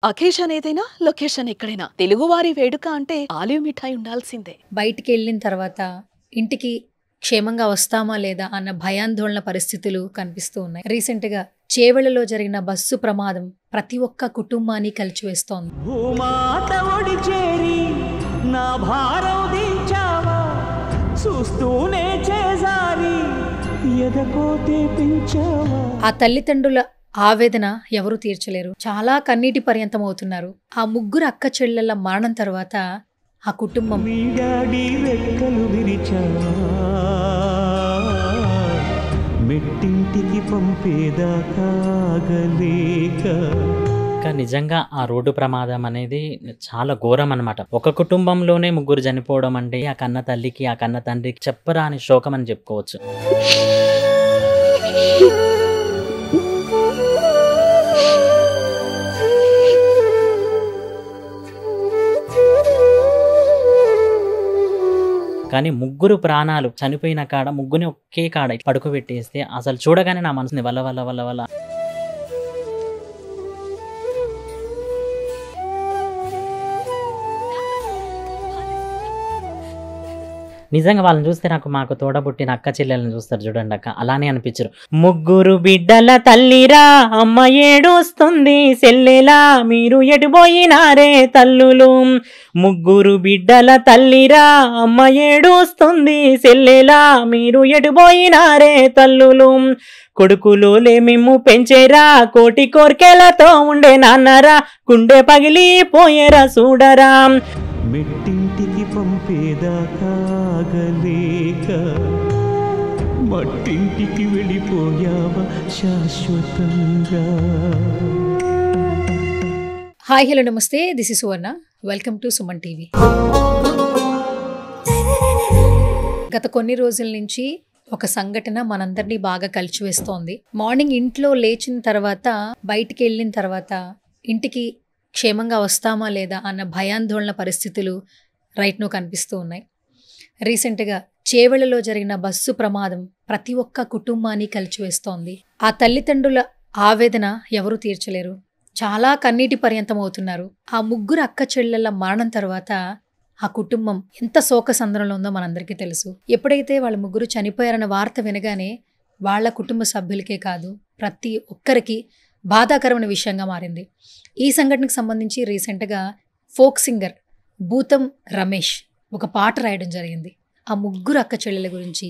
Occasion ఏదైనా location ఎక్కడైనా తెలుగువారి వేడుక అంటే ఆలివ్ మిఠాయి ఉండాల్సిందే. బయటికి వెళ్ళిన తర్వాత ఇంటికి క్షేమంగా వస్తామా లేదా అన్న భయాందోళన పరిస్థితులు కనిపిస్తూ ఉన్నాయి. రీసెంట్గా చేవెళ్లలో జరిగిన బస్సు ప్రమాదం ప్రతి ఒక్క కుటుంబాన్ని కలిచివేస్తోంది. భూమాత ఒడి చేరి నా భారం దించావా, చూస్తూనే చేసారి ఎదకోతే పెంచావా. ఆ తల్లిదండ్రుల ఆవేదన ఎవరు తీర్చలేరు. చాలా కన్నీటి పర్యంతం అవుతున్నారు. ఆ ముగ్గురు అక్క చెల్లెళ్ళ మరణం తర్వాత ఆ కుటుంబం మీ డాడీ రెక్కలు విరిచావా, మెట్టింటికి పంపేదాకా ఆగలేక. నిజంగా ఆ రోడ్డు ప్రమాదం అనేది చాలా ఘోరం అనమాట. ఒక కుటుంబంలోనే ముగ్గురు చనిపోవడం అంటే ఆ కన్న తల్లికి ఆ కన్న తండ్రికి చెప్పరాని శోకం అని చెప్పుకోవచ్చు. కానీ ముగ్గురు ప్రాణాలు చనిపోయిన కాడ ముగ్గురిని ఒకే కాడ పడుకోబెట్టేస్తే అసలు చూడగానే నా మనసుని వల్ల వల్ల వల్ల వల్ల నిజంగా వాళ్ళని చూస్తే మాకు తోడబుట్టిన అక్క చెల్లెలను చూస్తారు చూడండి అక్క, అలానే అనిపించరు. ముగ్గురు బిడ్డల తల్లిరా అమ్మ ఏడుస్తుంది సెల్లెలా మీరు ఎటుపోయినారే తల్లులు. ముగ్గురు బిడ్డల తల్లిరా అమ్మ ఏడుస్తుంది సెల్లెలా మీరు ఎటుపోయినారే తల్లులు. కొడుకులోలే మిమ్ము పెంచేరా కోటి కోర్కెలతో ఉండే నాన్నరా గుండె పగిలిపోయేరా చూడరా. మెట్టింటికి పంపేదాకా ఆగలేక మట్టింటికి వెళ్ళిపోయావా శాశ్వతంగా. హాయ్ హలో నమస్తే, this is Suvarna. Welcome to Suman TV. గత కొన్ని రోజుల నుంచి ఒక సంఘటన మనందరినీ బాగా కలిచివేస్తోంది. మార్నింగ్ ఇంట్లో లేచిన తర్వాత బయటికి వెళ్ళిన తర్వాత ఇంటికి క్షేమంగా వస్తామా లేదా అన్న భయాందోళన పరిస్థితులు రైట్ను కనిపిస్తూ ఉన్నాయి. రీసెంట్గా చేవెళ్లలో జరిగిన బస్సు ప్రమాదం ప్రతి ఒక్క కుటుంబాన్ని కలిచివేస్తోంది. ఆ తల్లిదండ్రుల ఆవేదన ఎవరు తీర్చలేరు. చాలా కన్నీటి పర్యంతం అవుతున్నారు. ఆ ముగ్గురు అక్క చెల్లెళ్ళ మరణం తర్వాత ఆ కుటుంబం ఎంత శోక సంద్రంలో ఉందో మనందరికీ తెలుసు. ఎప్పుడైతే వాళ్ళ ముగ్గురు చనిపోయారన్న వార్త వినగానే వాళ్ళ కుటుంబ సభ్యులకే కాదు ప్రతి ఒక్కరికి బాధాకరమైన విషయంగా మారింది. ఈ సంఘటనకు సంబంధించి రీసెంట్గా ఫోక్ సింగర్ భూతం రమేష్ ఒక పాట రాయడం జరిగింది. ఆ ముగ్గురు అక్క చెల్లెల గురించి,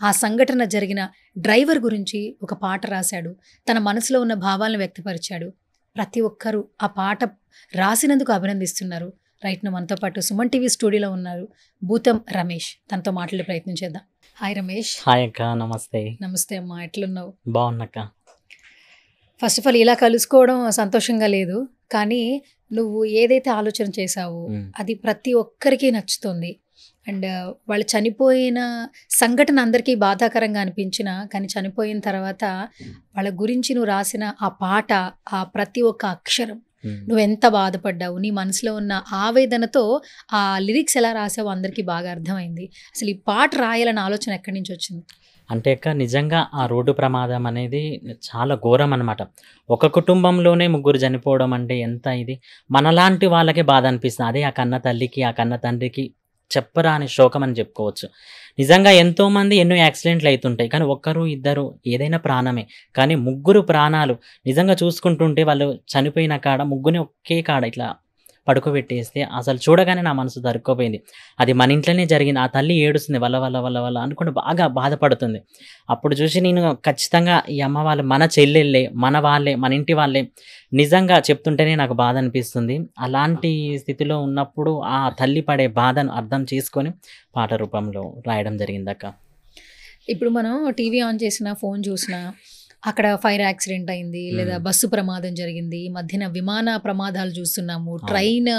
ఆ సంఘటన జరిగిన డ్రైవర్ గురించి ఒక పాట రాశాడు. తన మనసులో ఉన్న భావాలను వ్యక్తపరిచాడు. ప్రతి ఒక్కరూ ఆ పాట రాసినందుకు అభినందిస్తున్నారు. రైట్ను మనతో పాటు సుమన్ టీవీ స్టూడియోలో ఉన్నారు భూతం రమేష్. తనతో మాట్లాడే ప్రయత్నం చేద్దాం. హాయ్ రమేష్. హాయ్ అక్క. నమస్తే. నమస్తే అమ్మా, ఎట్లున్నావు? బాగున్నాక. ఫస్ట్ ఆఫ్ ఆల్ ఇలా కలుసుకోవడం సంతోషంగా లేదు, కానీ నువ్వు ఏదైతే ఆలోచన చేసావో అది ప్రతి ఒక్కరికి నచ్చుతుంది. అండ్ వాళ్ళు చనిపోయిన సంఘటన అందరికీ బాధాకరంగా అనిపించినా కానీ చనిపోయిన తర్వాత వాళ్ళ గురించి నువ్వు రాసిన ఆ పాట, ఆ ప్రతి ఒక్క అక్షరం, నువ్వెంత బాధపడ్డావు, నీ మనసులో ఉన్న ఆవేదనతో ఆ లిరిక్స్ ఎలా రాసావో అందరికీ బాగా అర్థమైంది. అసలు ఈ పాట రాయాలన్న ఆలోచన ఎక్కడి నుంచి వచ్చింది? అంటే అక్క నిజంగా ఆ రోడ్డు ప్రమాదం అనేది చాలా ఘోరం అనమాట. ఒక కుటుంబంలోనే ముగ్గురు చనిపోవడం అంటే ఎంత ఇది, మనలాంటి వాళ్ళకే బాధ అనిపిస్తుంది. అదే ఆ కన్న తల్లికి ఆ కన్న తండ్రికి చెప్పరాని శోకం అని చెప్పుకోవచ్చు. నిజంగా ఎంతోమంది ఎన్నో యాక్సిడెంట్లు అవుతుంటాయి, కానీ ఒక్కరు ఇద్దరు ఏదైనా ప్రాణమే. కానీ ముగ్గురు ప్రాణాలు నిజంగా చూసుకుంటుంటే వాళ్ళు చనిపోయిన కాడ ముగ్గురిని ఒకే కాడ ఇట్లా పడుకోబెట్టేస్తే అసలు చూడగానే నా మనసు దొరికిపోయింది. అది మన ఇంట్లోనే జరిగింది. ఆ తల్లి ఏడుస్తుంది వల్ల వల్ల వల్ల వల్ల అనుకుంటే బాగా బాధపడుతుంది. అప్పుడు చూసి నేను ఖచ్చితంగా ఈ అమ్మ వాళ్ళు మన చెల్లెళ్ళే, మన వాళ్ళే, మన ఇంటి వాళ్ళే, నిజంగా చెప్తుంటేనే నాకు బాధ అనిపిస్తుంది. అలాంటి స్థితిలో ఉన్నప్పుడు ఆ తల్లి పడే బాధను అర్థం చేసుకొని పాట రూపంలో రాయడం జరిగింది అక్క. ఇప్పుడు మనం టీవీ ఆన్ చేసిన, ఫోన్ చూసినా అక్కడ ఫైర్ యాక్సిడెంట్ అయింది, లేదా బస్సు ప్రమాదం జరిగింది, ఈ మధ్యన విమాన ప్రమాదాలు చూస్తున్నాము, ట్రైన్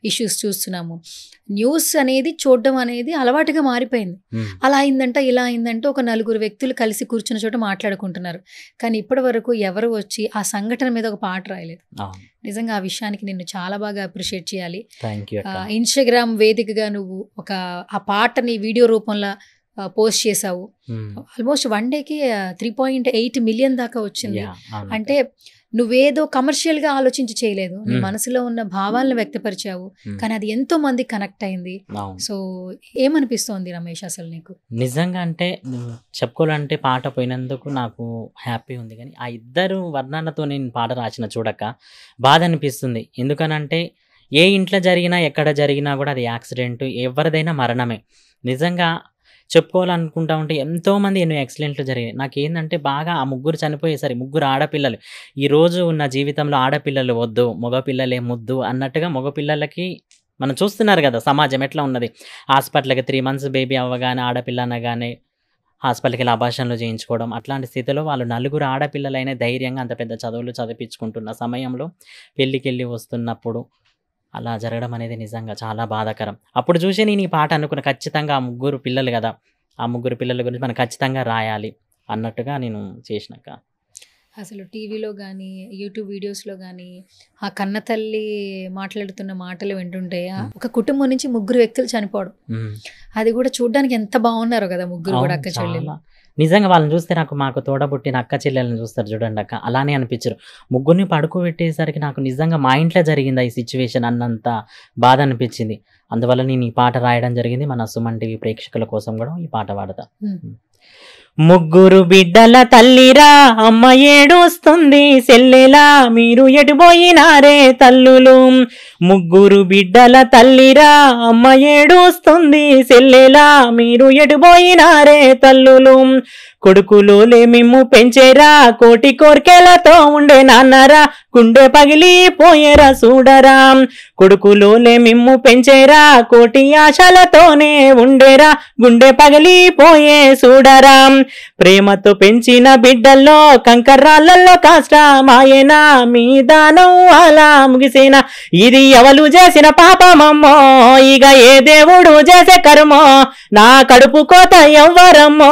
ఇష్యూస్ చూస్తున్నాము. న్యూస్ అనేది చూడడం అనేది అలవాటుగా మారిపోయింది. అలా అయిందంట, ఇలా అయిందంటే ఒక నలుగురు వ్యక్తులు కలిసి కూర్చున్న చోట మాట్లాడుకుంటున్నారు. కానీ ఇప్పటి వరకు ఎవరు వచ్చి ఆ సంఘటన మీద ఒక పాట రాయలేదు. నిజంగా ఆ విషయానికి నిన్ను చాలా బాగా అప్రిషియేట్ చేయాలి. ఇన్స్టాగ్రామ్ వేదికగా నువ్వు ఆ పాటని వీడియో రూపంలో పోస్ట్ చేసావు. ఆల్మోస్ట్ 1 డేకి 3.8 మిలియన్ దాకా వచ్చింది. అంటే నువ్వేదో కమర్షియల్ గా ఆలోచించి చేయలేదు, నీ మ్మ్. మనసులో ఉన్న భావాలను వ్యక్తపరిచావు, మ్మ్. కానీ అది ఎంతో మంది కనెక్ట్ అయింది. అవును. సో ఏమనిపిస్తోంది రమేష్ అసలు నీకు? నిజంగా అంటే చెప్పుకోవాలంటే పాట పోయినందుకు నాకు హ్యాపీ ఉంది, కానీ ఆ ఇద్దరు వర్ణాలతో నేను పాట రాసిన చూడక బాధ అనిపిస్తుంది. ఎందుకనంటే ఏ ఇంట్లో జరిగినా ఎక్కడ జరిగినా కూడా అది యాక్సిడెంట్, ఎవరిదైనా మరణమే. నిజంగా చెప్పుకోవాలనుకుంటా ఉంటే ఎంతోమంది ఎన్నో యాక్సిడెంట్లు జరిగాయి. నాకేందంటే బాగా ఆ ముగ్గురు చనిపోయేసరి, ముగ్గురు ఆడపిల్లలు. ఈరోజు ఉన్న జీవితంలో ఆడపిల్లలు వద్దు, మగపిల్లలే ముద్దు అన్నట్టుగా మగపిల్లలకి మనం చూస్తున్నారు కదా సమాజం ఎట్లా ఉన్నది. హాస్పిటల్కి 3 months బేబీ అవ్వగానే ఆడపిల్ల అనగానే హాస్పిటల్కి వెళ్ళి అబార్షన్లు చేయించుకోవడం, అట్లాంటి స్థితిలో వాళ్ళు నలుగురు ఆడపిల్లలైన ధైర్యంగా అంత పెద్ద చదువులు చదివించుకుంటున్న సమయంలో పెళ్ళికెళ్ళి వస్తున్నప్పుడు అలా జరగడం అనేది నిజంగా చాలా బాధాకరం. అప్పుడు చూసి నేను ఈ పాట అనుకున్న, ఖచ్చితంగా ఆ ముగ్గురు పిల్లలు కదా, ఆ ముగ్గురు పిల్లల గురించి మనం ఖచ్చితంగా రాయాలి అన్నట్టుగా నేను చేసినాక. అసలు టీవీలో కానీ యూట్యూబ్ వీడియోస్లో కానీ ఆ కన్న తల్లి మాట్లాడుతున్న మాటలు వింటుంటే ఒక కుటుంబం నుంచి ముగ్గురు వ్యక్తులు చనిపోవడం, ఉమ్. అది కూడా చూడడానికి ఎంత బాగున్నారో కదా ముగ్గురు కూడా అవును, అక్క చెల్లెలు. చాలా. నిజంగా వాళ్ళని చూస్తే మాకు తోడబుట్టిన అక్క చెల్లెలను చూస్తారు చూడండి అక్క, అలానే అనిపించరు. ముగ్గురిని పడుకోబెట్టేసరికి నాకు నిజంగా మా ఇంట్లో జరిగిందా ఈ సిచ్యువేషన్ అన్నంత బాధ అనిపించింది. అందువల్ల నేను ఈ పాట రాయడం జరిగింది. మన సుమన్ టీవీ ప్రేక్షకుల కోసం కూడా ఈ పాట పాడతా. ముగ్గురు బిడ్డల తల్లిరా అమ్మ ఏడుస్తుంది సెల్లెలా, మీరు ఎటుపోయినారే తల్లులు. ముగ్గురు బిడ్డల తల్లిరా అమ్మ ఏడుస్తుంది సెల్లెలా, మీరు ఎటుపోయినారే తల్లులు. కొడుకులోలే మిమ్ము పెంచేరా, కోటి కోర్కెలతో ఉండే నాన్నరా, గుండె పగిలిపోయేరా చూడరా. కొడుకులోలే మిమ్ము పెంచేరా, కోటి ఆశలతోనే ఉండేరా, గుండె పగిలిపోయే చూడరా. ప్రేమతో పెంచిన బిడ్డల్లో కంకర్రాళ్ళల్లో కష్టమాయేనా, మీ దానం అలా ముగిసేనా. ఇది ఎవరు చేసిన పాపమమ్మో, ఇక ఏ దేవుడు చేసే కర్మో, నా కడుపు కోత ఎవ్వరమ్మో,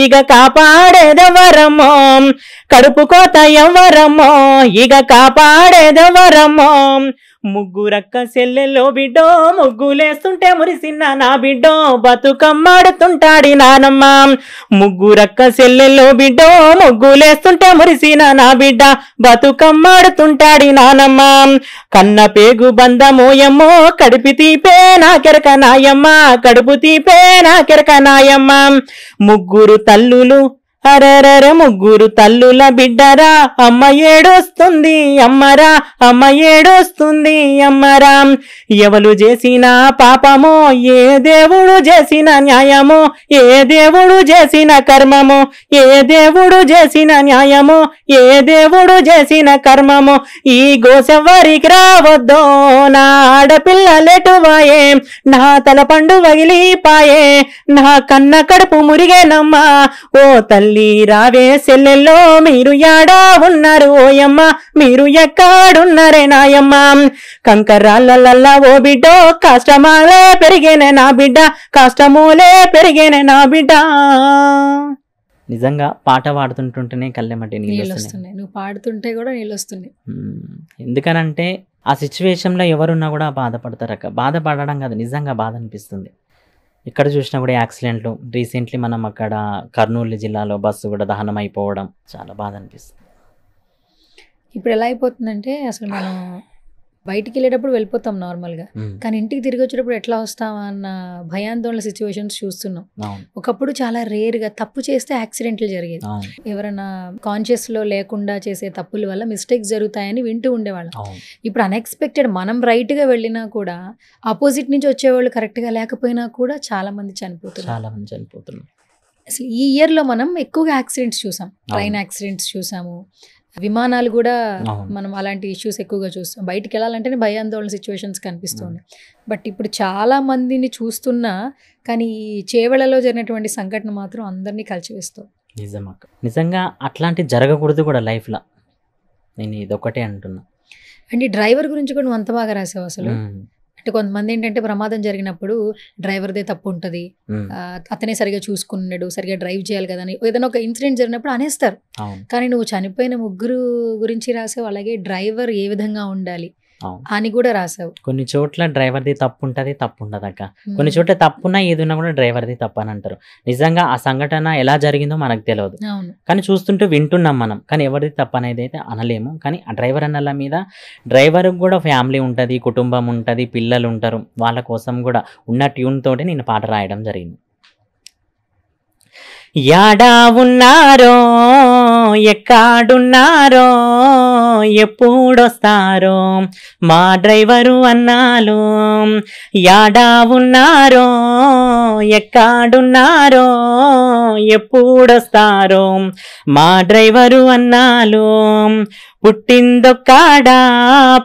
ఇక కాపాడేదెవరమ్మో. కడుపు కోత ఎవ్వరమ్మో, ఇక కాపాడేదెవరమ్మో. ముగ్గురక్క సెల్లెల్లో బిడ్డో, ముగ్గులేస్తుంటే మురిసిన్న నా బిడ్డో, బతుకమ్మాడుతుంటాడి నానమ్మ. ముగ్గురక్క సెల్లెల్లో బిడ్డో, ముగ్గులేస్తుంటే మురిసిన నా బిడ్డ, బతుకమ్మాడుతుంటాడి నానమ్మ. కన్న పేగు బంధమోయమ్మో, కడుపు తీపే నాకెరక నాయమ్మ, కడుపు తీపే నాకెరక నాయమ్మ. ముగ్గురు తల్లులు అరరర ముగ్గురు తల్లుల బిడ్డరా, అమ్మ ఏడొస్తుంది అమ్మరా, అమ్మ ఏడొస్తుంది అమ్మరా. ఎవరు చేసిన పాపమో, ఏ దేవుడు చేసిన న్యాయమో, ఏ దేవుడు చేసిన కర్మమో, ఏ దేవుడు చేసిన న్యాయమో, ఏ దేవుడు చేసిన కర్మమో. ఈ గోసెవ్వరికి రావద్దో, నా ఆడపిల్లలెటువాయే, నా తల పండు వగిలిపాయే, నా కన్న కడుపు మురిగేనమ్మా. ఓ తల్లి రావే సెల్లెల్లో, మీరు యాడా ఉన్నారు ఓయమ్మ, మీరు ఎక్కడున్నారే నాయమ్మ. కంకరాళ్ళల్లా ఓ బిడ్డో, కష్టమాలే పెరిగేనే నా బిడ్డ, కష్టమూలే పెరిగేనే నా బిడ్డ. నిజంగా పాట పాడుతుంటుంటేనే కళ్ళెమ్మటి నీళ్ళు నీళ్ళు వస్తున్నాయి. వస్తున్నాయి, నువ్వు పాడుతుంటే కూడా నీళ్ళు వస్తున్నాయి. ఎందుకనంటే ఆ సిచ్యువేషన్లో ఎవరున్నా కూడా బాధపడతారు అక్క. బాధపడడం కాదు, నిజంగా బాధ అనిపిస్తుంది. ఇక్కడ చూసినా కూడా యాక్సిడెంట్లు, రీసెంట్లీ మనం అక్కడ కర్నూలు జిల్లాలో బస్సు కూడా దహనం అయిపోవడం చాలా బాధ అనిపిస్తుంది. ఇప్పుడు ఎలా అయిపోతుందంటే అసలు మనం బయటికి వెళ్ళేటప్పుడు వెళ్ళిపోతాం నార్మల్గా, కానీ ఇంటికి తిరిగి వచ్చేటప్పుడు ఎట్లా వస్తామా అన్న భయాందోళన సిచ్యువేషన్స్ చూస్తున్నాం. అవును, ఒకప్పుడు చాలా రేర్గా తప్పు చేస్తే యాక్సిడెంట్లు జరిగేది, అవును, ఎవరైనా కాన్షియస్లో లేకుండా చేసే తప్పుల వల్ల మిస్టేక్స్ జరుగుతాయని వింటూ ఉండేవాళ్ళం. అవును, ఇప్పుడు అన్ఎక్స్పెక్టెడ్ మనం రైట్గా వెళ్ళినా కూడా ఆపోజిట్ నుంచి వచ్చేవాళ్ళు కరెక్ట్గా లేకపోయినా కూడా చాలా మంది చనిపోతున్నారు. చాలా మంది చనిపోతున్నారు. అసలు ఈ ఇయర్లో మనం ఎక్కువగా యాక్సిడెంట్స్ చూసాం, ట్రైన్ యాక్సిడెంట్స్ చూసాము, విమానాలు కూడా అవును, మనం అలాంటి ఇష్యూస్ ఎక్కువగా చూస్తాం. బయటికి వెళ్ళాలంటేనే భయాందోళన సిచ్యువేషన్స్ కనిపిస్తుంది. బట్ ఇప్పుడు చాలా మందిని చూస్తున్నా, కానీ ఈ చేవెళ్లలో జరిగినటువంటి సంఘటన మాత్రం అందరినీ కలిచివేస్తాం. నిజమక్క. నిజంగా అట్లాంటి జరగకూడదు కూడా లైఫ్లో, నేను ఇదొకటే అంటున్నా. అండ్ ఈ డ్రైవర్ గురించి కూడా నువ్వు అంత బాగా రాసావు అసలు. అంటే కొంతమంది ఏంటంటే ప్రమాదం జరిగినప్పుడు డ్రైవర్దే తప్పు ఉంటుంది, అతనే సరిగా చూసుకున్నాడు, సరిగా డ్రైవ్ చేయాలి కదా అని ఏదైనా ఒక ఇన్సిడెంట్ జరిగినప్పుడు అనేస్తారు. అవును, కానీ నువ్వు చనిపోయిన ముగ్గురు గురించి రాసావు, అలాగే డ్రైవర్ ఏ విధంగా ఉండాలి, అవును. అని కూడా రాసావు. కొన్ని చోట్ల డ్రైవర్ది తప్పు ఉంటుంది, తప్పు ఉండదు అక్క. కొన్ని చోట్ల తప్పున్నా ఏదున్నా కూడా డ్రైవర్ది తప్పు అని అంటారు. నిజంగా ఆ సంఘటన ఎలా జరిగిందో మనకు తెలియదు, అవును. కానీ చూస్తుంటూ వింటున్నాం మనం. కానీ ఎవరిది తప్పు అనేది అయితే అనలేము. కానీ ఆ డ్రైవర్ అన్నల మీద డ్రైవర్కి కూడా ఫ్యామిలీ ఉంటుంది, కుటుంబం ఉంటుంది, పిల్లలు ఉంటారు. వాళ్ళ కోసం కూడా ఉన్న ట్యూన్ తోటి నేను పాట రాయడం జరిగింది. యాడా ఉన్నారో ఎక్కడున్నారో ఎప్పుడొస్తారో మా డ్రైవరు అన్నాలు. యాడా ఉన్నారో ఎక్కడున్నారో ఎప్పుడొస్తారో మా డ్రైవరు అన్నాలు. పుట్టిందొక్కాడా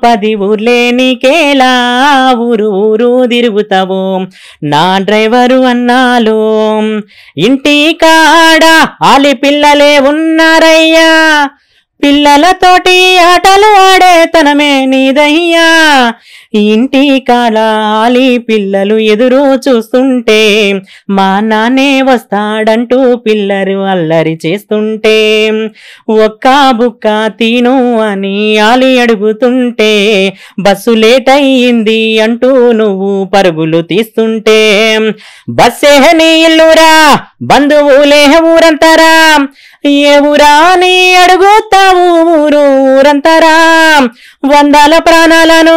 10 ఊర్లే నీకేలా ఊరు ఊరు తిరుగుతావు నా డ్రైవరు అన్నాలు. ఇంటి కాడ ఆలి పిల్లలే ఉన్నారయ్యా, పిల్లలతోటి ఆటలు ఆడే తనమే నీదయ్యా. ఇంటి కాలాలి పిల్లలు ఎదురు చూస్తుంటే మా నాన్నే వస్తాడంటూ పిల్లలు అల్లరి చేస్తుంటే ఒక్క బుక్క తిను అని ఆలి అడుగుతుంటే బస్సు లేట్ అయ్యింది అంటూ నువ్వు పరుగులు తీస్తుంటే బస్సే నీ ఇల్లురా బంధువులే ఊరంతరా ఏ ఊరా అని అడుగుతావు ఊరు ఊరంతరా. వందల ప్రాణాలను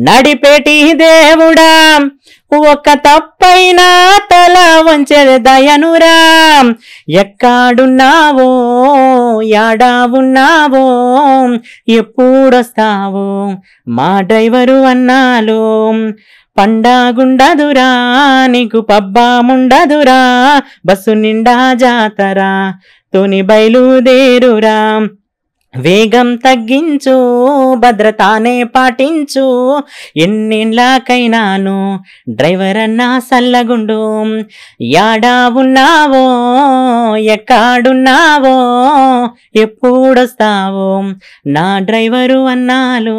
నడిపేటి దేవుడా ఒక్క తప్పైనా తల వంచెది దయనురా. ఎక్కడున్నావో యాడా ఉన్నావో ఎప్పుడొస్తావో మా డ్రైవరు అన్నాలు. పండగుండదురా నీకు పబ్బముండదురా బస్సు నిండా జాతరా తోని బయలుదేరురా. వేగం తగ్గించు భద్రతానే పాటించు ఎన్నేళ్ళకైనాను డ్రైవర్ అన్నా సల్లగుండు. యాడా ఉన్నావో ఎక్కడున్నావో ఎప్పుడొస్తావో నా డ్రైవరు అన్నాలు.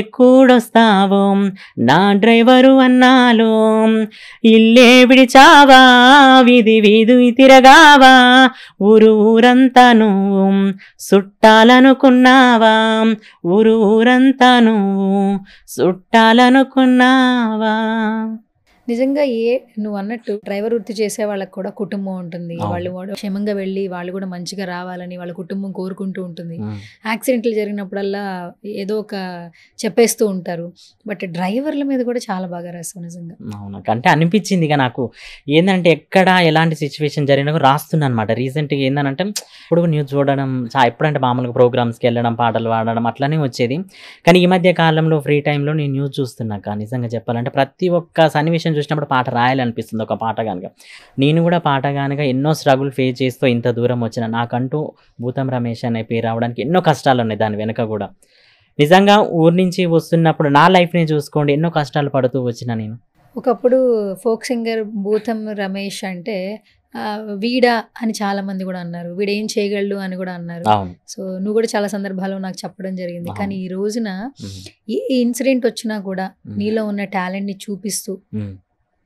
ఎక్కడొస్తావో నా డ్రైవరు అన్నాలు. ఇల్లే విడిచావా వీధి వీధి తిరగావా ఊరు ఊరంతా నువ్వు చుట్టాలనుకున్నావా ఊరు ఊరంతా నువ్వు చుట్టాలనుకున్నావా. నిజంగా నువ్వు అన్నట్టు డ్రైవర్ వృత్తి చేసే వాళ్ళకి కూడా కుటుంబం ఉంటుంది. వాళ్ళు క్షేమంగా వెళ్ళి వాళ్ళు కూడా మంచిగా రావాలని వాళ్ళ కుటుంబం కోరుకుంటూ ఉంటుంది. యాక్సిడెంట్లు జరిగినప్పుడల్లా ఏదో ఒక చెప్పేస్తూ ఉంటారు. బట్ డ్రైవర్ల మీద కూడా చాలా బాగా రాస్తావు నిజంగా. అవును అంటే అనిపించింది ఇక నాకు ఏంటంటే ఎక్కడ ఎలాంటి సిచ్యువేషన్ జరిగినా రాస్తున్నాను అనమాట. రీసెంట్గా ఏంటంటే ఇప్పుడు న్యూస్ చూడడం ఎప్పుడంటే మామూలుగా ప్రోగ్రామ్స్కి వెళ్ళడం పాటలు పాడడం అట్లనే వచ్చేది. కానీ ఈ మధ్య కాలంలో ఫ్రీ టైంలో నేను న్యూస్ చూస్తున్నాక నిజంగా చెప్పాలంటే ప్రతి ఒక్క సన్నివేశం చూసినప్పుడు పాట రాయాలనిపిస్తుంది. ఒక పాట కనుక నేను కూడా పాట కనుక ఎన్నో స్ట్రగుల్ ఫేస్ చేస్తూ ఇంత దూరం వచ్చిన నాకంటూ భూతం రమేష్ అనే పేరు రావడానికి ఎన్నో కష్టాలు ఉన్నాయి దాని వెనక కూడా. నిజంగా ఊరి నుంచి వస్తున్నప్పుడు నా లైఫ్ని చూసుకోండి ఎన్నో కష్టాలు పడుతూ వచ్చిన నేను. ఒకప్పుడు ఫోక్ సింగర్ భూతం రమేష్ అంటే వీడా అని చాలా మంది కూడా అన్నారు, వీడేం చేయగలడు అని కూడా అన్నారు. సో నువ్వు కూడా చాలా సందర్భాల్లో నాకు చెప్పడం జరిగింది. కానీ ఈ రోజున ఏ ఇన్సిడెంట్ వచ్చినా కూడా నీలో ఉన్న టాలెంట్ ని చూపిస్తూ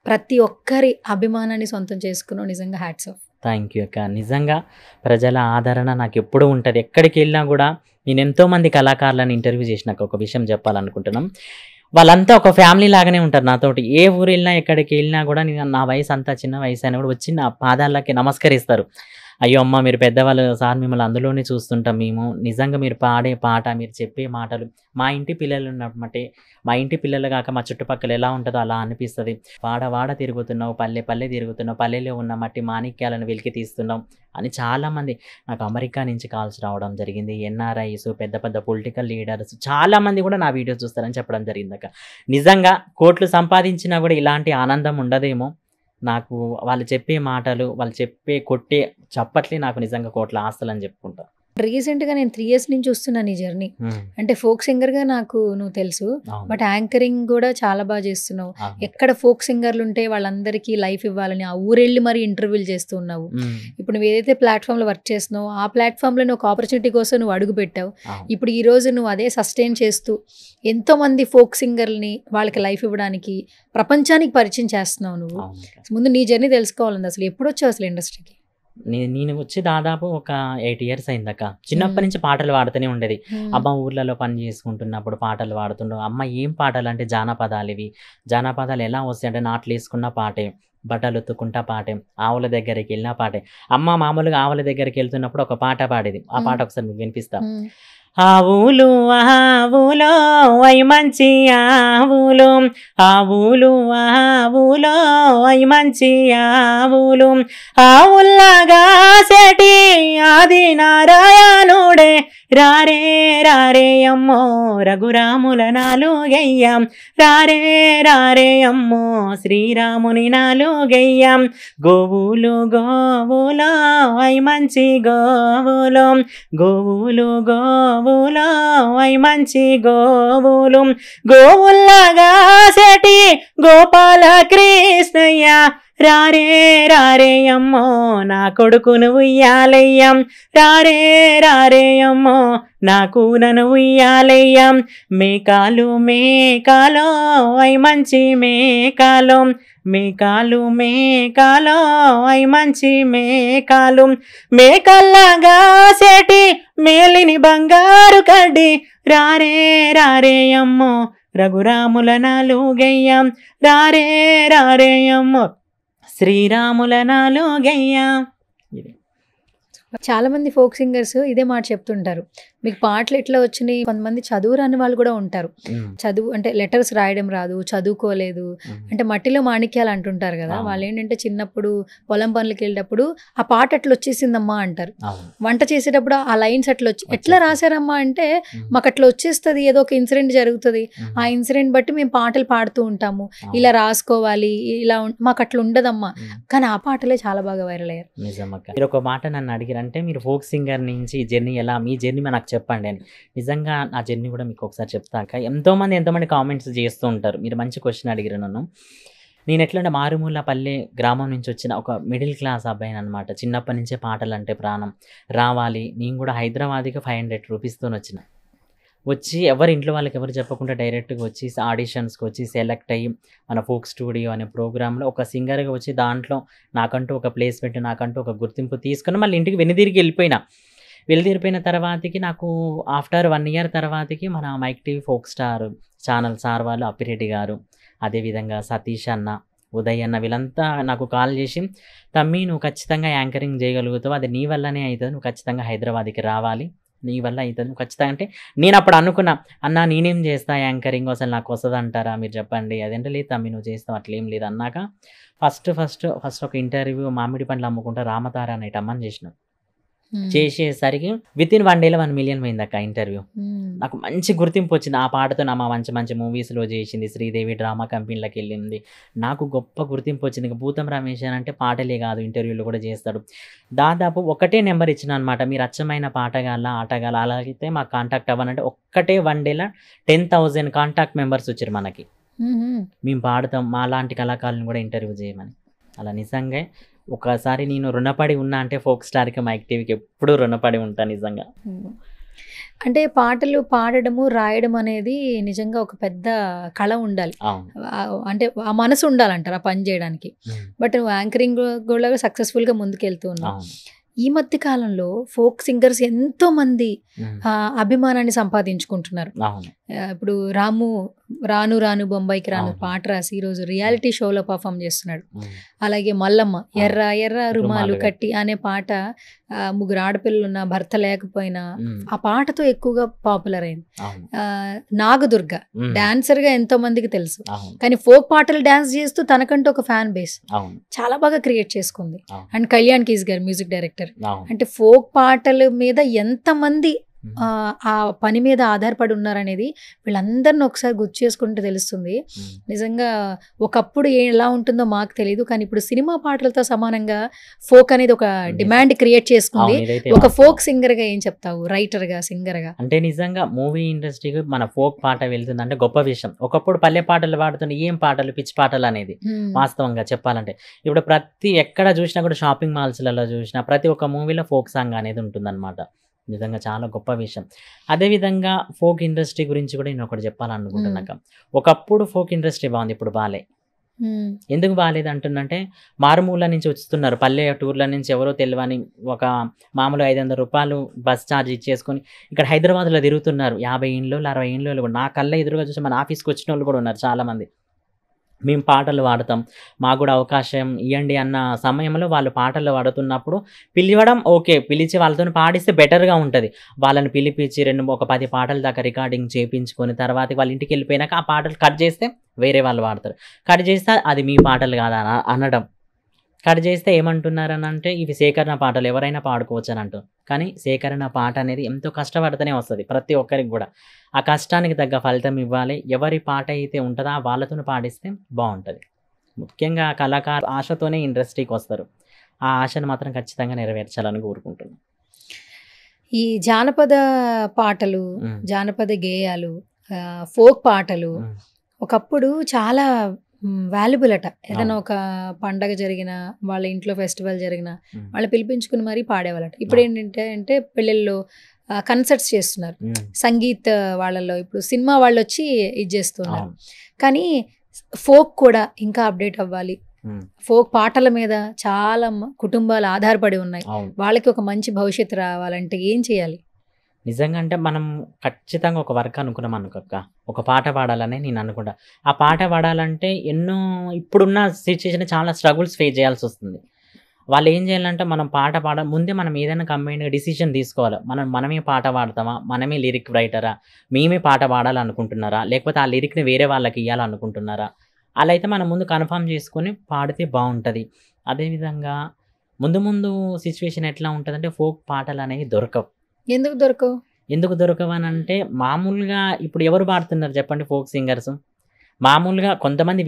ప్రతి ఒక్కరి అభిమానాన్ని సొంతం చేసుకున్నావు. నిజంగా హ్యాట్స్ ఆఫ్. థ్యాంక్ యూ అక్క. నిజంగా ప్రజల ఆదరణ నాకు ఎప్పుడూ ఉంటుంది. ఎక్కడికి వెళ్ళినా కూడా నేను ఎంతోమంది కళాకారులను ఇంటర్వ్యూ చేసినాక ఒక విషయం చెప్పాలనుకుంటున్నాం. వాళ్ళంతా ఒక ఫ్యామిలీ లాగానే ఉంటారు నాతోటి. ఏ ఊరు వెళ్ళినా ఎక్కడికి వెళ్ళినా కూడా నా వయసు అంతా చిన్న వయసు అయినా కూడా వచ్చి నా పాదాలకి నమస్కరిస్తారు. అయ్యో అమ్మ మీరు పెద్దవాళ్ళు సార్ మిమ్మల్ని అందులోనే చూస్తుంటాం మేము. నిజంగా మీరు పాడే పాట మీరు చెప్పే మాటలు మా ఇంటి పిల్లలు ఉన్నట్టే మా ఇంటి పిల్లలు కాక మా చుట్టుపక్కల ఎలా ఉంటుందో అలా అనిపిస్తుంది. వాడ తిరుగుతున్నావు, పల్లె పల్లె తిరుగుతున్నావు, పల్లెలో ఉన్న మట్టి మాణిక్యాలను వెలికి తీస్తున్నావు అని చాలామంది నాకు అమెరికా నుంచి కాల్స్ రావడం జరిగింది. ఎన్ఆర్ఐస్ పెద్ద పెద్ద పొలిటికల్ లీడర్స్ చాలామంది కూడా నా వీడియో చూస్తారని చెప్పడం జరిగింది అక్క. నిజంగా కోట్లు సంపాదించినా కూడా ఇలాంటి ఆనందం ఉండదేమో. నాకు వాళ్ళు చెప్పే మాటలు వాళ్ళు చెప్పే కొట్టే చప్పట్లే నాకు నిజంగా కోట్ల ఆస్తులు అని చెప్పుకుంటా. రీసెంట్గా నేను 3 years నుంచి చూస్తున్నాను ఈ జర్నీ. అంటే ఫోక్ సింగర్గా నాకు నువ్వు తెలుసు, బట్ యాంకరింగ్ కూడా చాలా బాగా చేస్తున్నావు. ఎక్కడ ఫోక్ సింగర్లు ఉంటే వాళ్ళందరికీ లైఫ్ ఇవ్వాలని ఆ ఊరెళ్ళి మరి ఇంటర్వ్యూలు చేస్తూ ఉన్నావు. ఇప్పుడు నువ్వు ఏదైతే ప్లాట్ఫామ్లో వర్క్ చేస్తున్నావు ఆ ప్లాట్ఫామ్లో నువ్వు ఒక ఆపర్చునిటీ కోసం నువ్వు అడుగు పెట్టావు. ఇప్పుడు ఈ రోజు నువ్వు అదే సస్టైన్ చేస్తూ ఎంతోమంది ఫోక్ సింగర్ని వాళ్ళకి లైఫ్ ఇవ్వడానికి ప్రపంచానికి పరిచయం చేస్తున్నావు. నువ్వు ముందు నీ జర్నీ తెలుసుకోవాలండి. అసలు ఎప్పుడు వచ్చావు అసలు ఇండస్ట్రీకి? నేను వచ్చి దాదాపు ఒక 8 ఇయర్స్ అయిందక్క. చిన్నప్పటి నుంచి పాటలు పాడుతూనే ఉండేది. అమ్మ ఊర్లలో పని చేసుకుంటున్నప్పుడు పాటలు పాడుతుండు. అమ్మ ఏం పాటలు అంటే జానపదాలు ఇవి. జానపదాలు ఎలా వస్తాయంటే నాట్లు వేసుకున్న పాటే, బట్టలు ఉతుక్కుంటా పాటే, ఆవుల దగ్గరికి వెళ్ళిన పాటే. అమ్మ మామూలుగా ఆవుల దగ్గరికి వెళ్తున్నప్పుడు ఒక పాట పాడేది. ఆ పాట ఒకసారి మీకు వినిపిస్తా. ఆవులు ఆవులో అయి మంచి ఆవులు, ఆవులు ఆవులో అయి మంచి ఆవులు, ఆవుల్లాగా సెటి ఆది నారాయణుడే రారే రారే అమ్మో రఘురాముల నాలుగయ్యాం, రారే రారే అమ్మో శ్రీరాముని నాలుగయ్యాం. గోవులు గోవులో అయి మంచి గోవులు, గోవులు గోవులో అయి మంచి గోవులు, గోవుల్లాగా సెటి గోపాల కృష్ణయ్య రారే రారే అమ్మో నా కొడుకును ఉయ్యాలయ్యాం, రారే రారే అమ్మో నా కూనను ఉయ్యాలయ్యాం. మేకాలు మేకాలో అయి మంచి మేకాలు, మేకాలు మేకాలో అయి మంచి మేకాలు, మేకల్లాగా సెటి మేలిని బంగారు కడ్డి రారే రారే అమ్మో రఘురాముల నాలుగయ్యాం, రారే రారే అమ్మో శ్రీరాముల నాలుగయ్యాం. చాలా మంది ఫోక్ సింగర్స్ ఇదే మాట చెప్తుంటారు, మీకు పాటలు ఎట్లా వచ్చినాయి. కొంతమంది చదువు రాని వాళ్ళు కూడా ఉంటారు. చదువు అంటే లెటర్స్ రాయడం రాదు, చదువుకోలేదు, అంటే మట్టిలో మాణిక్యాలు అంటుంటారు కదా. వాళ్ళు ఏంటంటే చిన్నప్పుడు పొలం పనులకి వెళ్ళేటప్పుడు ఆ పాట అట్లా వచ్చేసిందమ్మా అంటారు. వంట చేసేటప్పుడు ఆ లైన్స్ అట్లా ఎట్లా రాశారమ్మా అంటే మాకు అట్లా వచ్చేస్తుంది, ఏదో ఒక ఇన్సిడెంట్ జరుగుతుంది, ఆ ఇన్సిడెంట్ బట్టి మేము పాటలు పాడుతూ ఉంటాము, ఇలా రాసుకోవాలి, ఇలా మాకు అట్లా ఉండదమ్మా. కానీ ఆ పాటలే చాలా బాగా వైరల్ అయ్యారు. నిజమక్క. మీరు ఒక మాట నన్ను అడిగారంటే మీరు ఫోక్ సింగర్ నుంచి జర్నీ ఎలా, మీ జర్నీ నాకు చెప్పండి అని. నిజంగా నా జర్నీ కూడా మీకు ఒకసారి చెప్తాక. ఎంతోమంది కామెంట్స్ చేస్తూ ఉంటారు. మీరు మంచి క్వశ్చన్ అడిగారు నన్ను. నేను ఎట్లా అంటే మారుమూల పల్లె గ్రామం నుంచి వచ్చిన ఒక మిడిల్ క్లాస్ అబ్బాయిని అనమాట. చిన్నప్పటి నుంచే పాటలు అంటే ప్రాణం. రావాలి నేను కూడా హైదరాబాద్కి 500 రూపీస్తో వచ్చి ఎవరి ఇంట్లో వాళ్ళకి ఎవరు చెప్పకుండా డైరెక్ట్గా వచ్చి ఆడిషన్స్కి వచ్చి సెలెక్ట్ అయ్యి మన ఫోక్ స్టూడియో అనే ప్రోగ్రాంలో ఒక సింగర్గా వచ్చి దాంట్లో నాకంటూ ఒక ప్లేస్మెంట్, నాకంటూ ఒక గుర్తింపు తీసుకుని మళ్ళీ ఇంటికి వెనుదిరిగిపోయిన తర్వాతకి నాకు ఆఫ్టర్ 1 ఇయర్ తర్వాతకి మన Mic TV folk star channel sir వాళ్ళు అప్పిరెడ్డి గారు, అదేవిధంగా సతీష్ అన్న, ఉదయ్ అన్న, వీళ్ళంతా నాకు కాల్ చేసి తమ్మి నువ్వు ఖచ్చితంగా యాంకరింగ్ చేయగలుగుతావు, అది నీ వల్లనే అవుతుంది, నువ్వు ఖచ్చితంగా హైదరాబాద్కి రావాలి, నీ వల్ల అవుతుంది నువ్వు ఖచ్చితంగా. అంటే నేను అప్పుడు అనుకున్నా, అన్న నేనేం చేస్తా యాంకరింగ్, అసలు నాకు వస్తుంది అంటారా మీరు చెప్పండి. అదంటే లేదు తమ్మి నువ్వు చేస్తావు, అట్లేం లేదు అన్నాక ఫస్ట్ ఒక ఇంటర్వ్యూ మామిడి పండ్లు అమ్ముకుంటా రామతార అనేటి అమ్మని చేసేసరికి వితిన్ 1 డేలో 1 మిలియన్ పోయింది అక్క ఇంటర్వ్యూ. నాకు మంచి గుర్తింపు వచ్చింది ఆ పాటతో. నా మంచి మూవీస్లో చేసింది, శ్రీదేవి డ్రామా కంపెనీలకు వెళ్ళింది, నాకు గొప్ప గుర్తింపు వచ్చింది. ఇంకా భూతం రమేష్ అంటే పాటలే కాదు ఇంటర్వ్యూలు కూడా చేస్తాడు. దాదాపు ఒకటే నెంబర్ ఇచ్చిన అనమాట, మీరు అచ్చమైన పాటగాళ్ళ ఆటగాళ్ళ అలాగైతే మాకు కాంటాక్ట్ అవ్వాలంటే ఒక్కటే 1 డేలో 10,000 కాంటాక్ట్ మెంబర్స్ వచ్చారు మనకి. మేము పాడుతాం, మా లాంటి కళాకారులను కూడా ఇంటర్వ్యూ చేయమని. అలా నిజంగా ఒకసారి నేను రుణపడి ఉన్నా అంటే ఫోక్ స్టార్కి మైక్ టీవీకి ఎప్పుడూ రుణపడి ఉంటాను నిజంగా. అంటే పాటలు పాడడము రాయడం అనేది నిజంగా ఒక పెద్ద కళ ఉండాలి, అంటే ఆ మనసు ఉండాలంటారు ఆ పని చేయడానికి. బట్ నువ్వు యాంకరింగ్ కూడా సక్సెస్ఫుల్గా ముందుకెళ్తూ ఉన్నావు. ఈ మధ్య కాలంలో ఫోక్ సింగర్స్ ఎంతో మంది అభిమానాన్ని సంపాదించుకుంటున్నారు. ఇప్పుడు రాను రాను బొంబాయికి రాను పాట రాసి ఈరోజు రియాలిటీ షోలో పర్ఫామ్ చేస్తున్నాడు. అలాగే మల్లమ్మ ఎర్ర ఎర్ర రుమాలు కట్టి అనే పాట 3 ఆడపిల్లలు ఉన్న భర్త లేకపోయినా ఆ పాటతో ఎక్కువగా పాపులర్ అయింది. నాగదుర్గ డాన్సర్ గా ఎంతో మందికి తెలుసు, కానీ ఫోక్ పాటలు డాన్స్ చేస్తూ తనకంటూ ఒక ఫ్యాన్ బేస్ చాలా బాగా క్రియేట్ చేసుకుంది. అండ్ కళ్యాణ్ కీస్ గారు మ్యూజిక్ డైరెక్టర్. అంటే ఫోక్ పాటల మీద ఎంత మంది ఆ పని మీద ఆధారపడి ఉన్నారనేది వీళ్ళందరిని ఒకసారి గుర్తు చేసుకుంటే తెలుస్తుంది. నిజంగా ఒకప్పుడు ఎలా ఉంటుందో మాకు తెలియదు, కానీ ఇప్పుడు సినిమా పాటలతో సమానంగా ఫోక్ అనేది ఒక డిమాండ్ క్రియేట్ చేసుకుంది. ఒక ఫోక్ సింగర్ గా ఏం చెప్తావు, రైటర్ గా, సింగర్ గా? అంటే నిజంగా మూవీ ఇండస్ట్రీకి మన ఫోక్ పాట వెళ్తుంది అంటే గొప్ప విషయం. ఒకప్పుడు పల్లె పాటలు పాడుతున్న ఏం పాటలు, పిచ్చి పాటలు అనేది వాస్తవంగా చెప్పాలంటే. ఇప్పుడు ప్రతి ఎక్కడ చూసినా కూడా షాపింగ్ మాల్స్లలో చూసినా ప్రతి ఒక్క మూవీలో ఫోక్ సాంగ్ అనేది ఉంటుందన్నమాట. నిజంగా చాలా గొప్ప విషయం. అదేవిధంగా ఫోక్ ఇండస్ట్రీ గురించి కూడా నేను ఒకటి చెప్పాలనుకుంటున్నాక, ఒకప్పుడు ఫోక్ ఇండస్ట్రీ బాగుంది, ఇప్పుడు బాలే. ఎందుకు బాలేదు అంటున్నంటే, మారుమూల నుంచి వస్తున్నారు. పల్లెటూర్ల నుంచి ఎవరో తెలవని ఒక మామూలుగా 500 రూపాయలు బస్ ఛార్జ్ ఇచ్చేసుకొని ఇక్కడ హైదరాబాద్‌లో తిరుగుతున్నారు. 50 ఏండ్లోళ్ళు, 60 ఏండ్లోళ్ళు కూడా. నా కళ్ళ ఎదురుగా చూసి మన ఆఫీస్‌కి వచ్చినోళ్ళు కూడా ఉన్నారు చాలామంది. మేము పాటలు పాడతాం. మాకు కూడా అవకాశం ఇయ్యండి అన్న సమయంలో వాళ్ళు పాటలు పాడుతున్నప్పుడు పిలవడం ఓకే. పిలిచి వాళ్ళతోని పాడిస్తే బెటర్‌గా ఉంటది. వాళ్ళని పిలిపించి ఒక 10 పాటల దాకా రికార్డింగ్ చేపించుకొని తర్వాత వాళ్ళ ఇంటికెళ్ళిపోయినాక ఆ పాటలు కట్ చేస్తే వేరే వాళ్ళు పాడతారు. కట్ చేస్తే అది మీ పాటలు కాదా అనడం. కట్ చేస్తే ఏమంటున్నారనంటే ఇవి సేకరణ పాటలు ఎవరైనా పాడుకోవచ్చు అని అంటారు. కానీ సేకరణ పాట అనేది ఎంతో కష్టపడితేనే వస్తది ప్రతి ఒక్కరికి కూడా. ఆ కష్టానికి తగ్గ ఫలితం ఇవ్వాలి. ఎవరి పాట అయితే ఉంటదో వాళ్ళతోని పాడిస్తే బావుంటది. ముఖ్యంగా కళాకారు ఆశతోనే ఇండస్ట్రీకి వస్తారు. ఆ ఆశను మాత్రం ఖచ్చితంగా నెరవేర్చాలని కోరుకుంటున్నాను. ఈ జానపద పాటలు, జానపద గేయాలు, ఫోక్ పాటలు ఒకప్పుడు చాలా వాల్యుబుల్ అట. ఏదైనా ఒక పండగ జరిగినా, వాళ్ళ ఇంట్లో ఫెస్టివల్ జరిగినా వాళ్ళు పిలిపించుకుని మరీ పాడేవాళ్ళట. ఇప్పుడు ఏంటంటే అంటే పెళ్ళిళ్ళలో కన్సర్ట్స్ చేస్తున్నారు. సంగీత్ వాళ్ళలో ఇప్పుడు సినిమా వాళ్ళు వచ్చి ఇది చేస్తున్నారు. కానీ ఫోక్ కూడా ఇంకా అప్డేట్ అవ్వాలి. ఫోక్ పాటల మీద చాలా కుటుంబాలు ఆధారపడి ఉన్నాయి. వాళ్ళకి ఒక మంచి భవిష్యత్తు రావాలంటే ఏం చేయాలి? నిజంగా అంటే మనం ఖచ్చితంగా ఒక వర్క్ అనుకున్నాం అనుకోక్క. ఒక పాట పాడాలని నేను అనుకుంటా. ఆ పాట పాడాలంటే ఎన్నో ఇప్పుడున్న సిచ్యుయేషన్ చాలా స్ట్రగుల్స్ ఫేస్ చేయాల్సి వస్తుంది. వాళ్ళు ఏం చేయాలంటే మనం పాట ముందే మనం ఏదైనా కంబైన్డ్‌గా డిసిషన్ తీసుకోవాలి. మనమే పాట పాడతామా? మనమే లిరిక్ రైటరా? మేమే పాట పాడాలనుకుంటున్నారా? లేకపోతే ఆ లిరిక్‌ని వేరే వాళ్ళకి ఇయ్యాలనుకుంటున్నారా? అలా అయితే మనం ముందు కన్ఫర్మ్ చేసుకొని పాడితే బావుంటది. అదేవిధంగా ముందు సిచ్యువేషన్ ఎట్లా ఉంటదంటే ఫోక్ పాటలనేవి దొరకవు. ఎందుకు దొరకవనంటే మామూలుగా ఇప్పుడు ఎవరు పాడుతున్నారు చెప్పండి ఫోక్ సింగర్స్? మామూలుగా కొంతమంది